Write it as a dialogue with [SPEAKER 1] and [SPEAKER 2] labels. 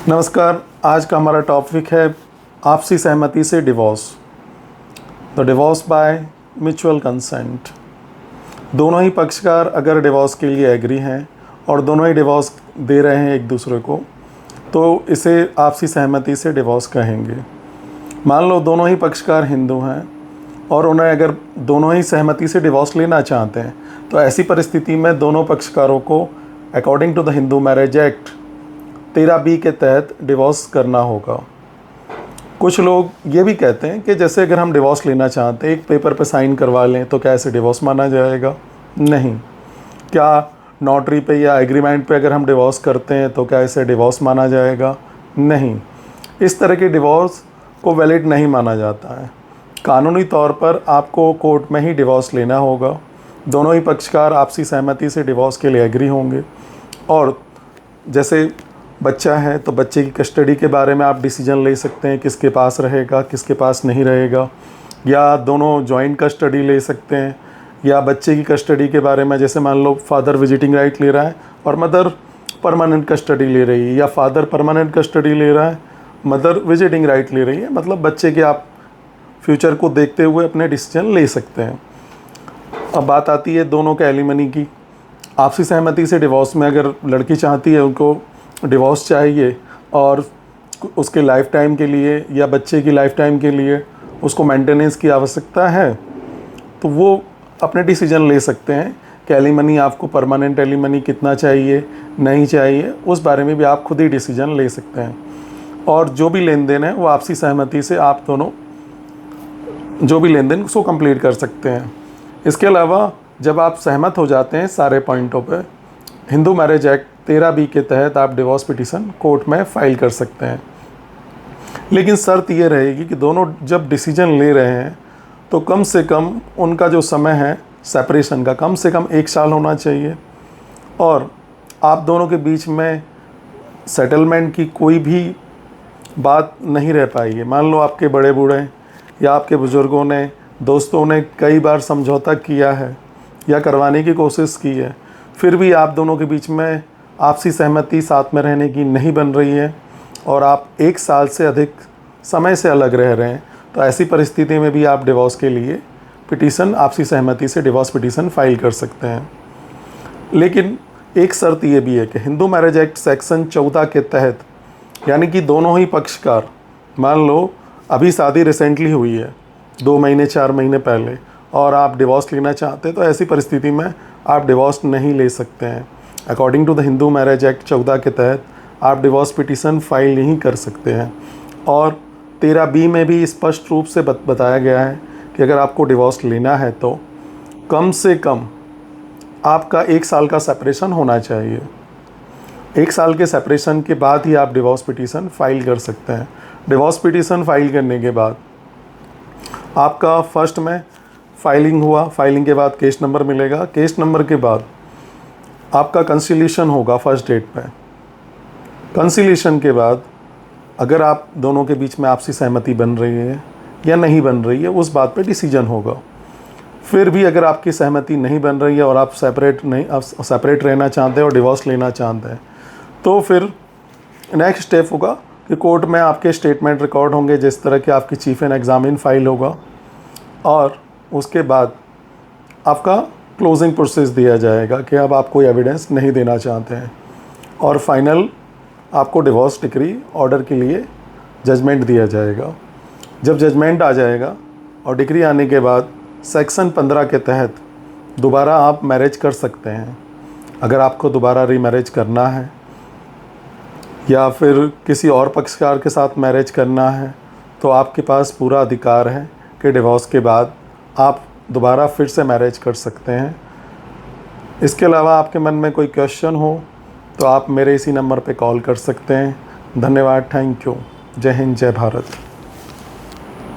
[SPEAKER 1] नमस्कार। आज का हमारा टॉपिक है आपसी सहमति से divorce. The divorce by mutual consent. दोनों ही पक्षकार अगर डिवोर्स के लिए एग्री हैं और दोनों ही डिवोर्स दे रहे हैं एक दूसरे को, तो इसे आपसी सहमति से डिवोर्स कहेंगे। मान लो दोनों ही पक्षकार हिंदू हैं और उन्हें अगर दोनों ही सहमति से डिवोर्स लेना चाहते हैं, तो ऐसी परिस्थिति में दोनों पक्षकारों को according to the Hindu marriage act 13B के तहत डिवोर्स करना होगा। कुछ लोग ये भी कहते हैं कि जैसे अगर हम डिवोर्स लेना चाहते हैं, एक पेपर पे साइन करवा लें तो क्या ऐसे डिवोर्स माना जाएगा? नहीं। क्या नोटरी पे या एग्रीमेंट पे अगर हम डिवोर्स करते हैं तो क्या ऐसे डिवोर्स माना जाएगा? नहीं। इस तरह के डिवोर्स को वैलिड नहीं माना जाता है। कानूनी तौर पर आपको कोर्ट में ही डिवोर्स लेना होगा। दोनों ही पक्षकार आपसी सहमति से डिवोर्स के लिए एग्री होंगे। और जैसे बच्चा है तो बच्चे की कस्टडी के बारे में आप डिसीजन ले सकते हैं, किसके पास रहेगा, किसके पास नहीं रहेगा, या दोनों जॉइंट कस्टडी ले सकते हैं। या बच्चे की कस्टडी के बारे में, जैसे मान लो फादर विजिटिंग राइट ले रहा है और मदर परमानेंट कस्टडी ले रही है, या फादर परमानेंट कस्टडी ले रहा है, मदर विजिटिंग राइट ले रही है। मतलब बच्चे के आप फ्यूचर को देखते हुए अपने डिसीजन ले सकते हैं। अब बात आती है दोनों के एलिमनी की। आपसी सहमति से डिवोर्स में अगर लड़की चाहती है उनको डिवोर्स चाहिए और उसके लाइफ टाइम के लिए या बच्चे की लाइफ टाइम के लिए उसको मेंटेनेंस की आवश्यकता है, तो वो अपने डिसीजन ले सकते हैं कि एलिमनी आपको परमानेंट एलिमनी कितना चाहिए, नहीं चाहिए, उस बारे में भी आप खुद ही डिसीजन ले सकते हैं। और जो भी लेन देन है वो आपसी सहमति से आप दोनों जो भी लेन देन उसको कंप्लीट कर सकते हैं। इसके अलावा जब आप सहमत हो जाते हैं सारे पॉइंटों पे, हिंदू मैरिज एक्ट 13B के तहत आप डिवोर्स पिटीशन कोर्ट में फाइल कर सकते हैं। लेकिन शर्त ये रहेगी कि दोनों जब डिसीजन ले रहे हैं तो कम से कम उनका जो समय है सेपरेशन का, कम से कम 1 साल होना चाहिए। और आप दोनों के बीच में सेटलमेंट की कोई भी बात नहीं रह पाई है। मान लो आपके बड़े बूढ़े या आपके बुज़ुर्गों ने, दोस्तों ने कई बार समझौता किया है या करवाने की कोशिश की है, फिर भी आप दोनों के बीच में आपसी सहमति साथ में रहने की नहीं बन रही है और आप 1 साल से अधिक समय से अलग रह रहे हैं, तो ऐसी परिस्थिति में भी आप डिवोर्स के लिए पिटीशन, आपसी सहमति से डिवोर्स पिटीशन फाइल कर सकते हैं। लेकिन एक शर्त ये भी है कि हिंदू मैरिज एक्ट सेक्शन 14 के तहत, यानी कि दोनों ही पक्षकार, मान लो अभी शादी रिसेंटली हुई है 2 महीने 4 महीने पहले, और आप डिवोर्स लेना चाहते हैं, तो ऐसी परिस्थिति में आप डिवोर्स नहीं ले सकते हैं। According to the Hindu marriage act 14 के तहत आप डिवोर्स पिटीशन फाइल नहीं कर सकते हैं। और 13B में भी स्पष्ट रूप से बताया गया है कि अगर आपको डिवोर्स लेना है तो कम से कम आपका 1 साल का सेपरेशन होना चाहिए। 1 साल के सेपरेशन के बाद ही आप डिवोर्स पिटीशन फाइल कर सकते हैं। डिवोर्स पिटीशन फाइल करने के बाद आपका फर्स्ट में फाइलिंग हुआ, फाइलिंग के बाद केस नंबर मिलेगा, केस नंबर के बाद आपका कंसिलिएशन होगा फर्स्ट डेट पे। कंसिलिएशन के बाद अगर आप दोनों के बीच में आपसी सहमति बन रही है या नहीं बन रही है, उस बात पे डिसीजन होगा। फिर भी अगर आपकी सहमति नहीं बन रही है और आप सेपरेट रहना चाहते हैं और डिवोर्स लेना चाहते हैं, तो फिर नेक्स्ट स्टेप होगा कि कोर्ट में आपके स्टेटमेंट रिकॉर्ड होंगे, जिस तरह की आपकी चीफ एंड एग्जामिन फाइल होगा, और उसके बाद आपका क्लोजिंग प्रोसेस दिया जाएगा कि अब आप कोई एविडेंस नहीं देना चाहते हैं, और फाइनल आपको डिवोर्स डिक्री ऑर्डर के लिए जजमेंट दिया जाएगा। जब जजमेंट आ जाएगा और डिक्री आने के बाद सेक्शन 15 के तहत दोबारा आप मैरिज कर सकते हैं। अगर आपको दोबारा रीमैरिज करना है या फिर किसी और पक्षकार के साथ मैरिज करना है, तो आपके पास पूरा अधिकार है कि डिवोर्स के बाद आप दोबारा फिर से मैरिज कर सकते हैं। इसके अलावा आपके मन में कोई क्वेश्चन हो तो आप मेरे इसी नंबर पे कॉल कर सकते हैं। धन्यवाद। Thank you. जय हिंद, जय भारत।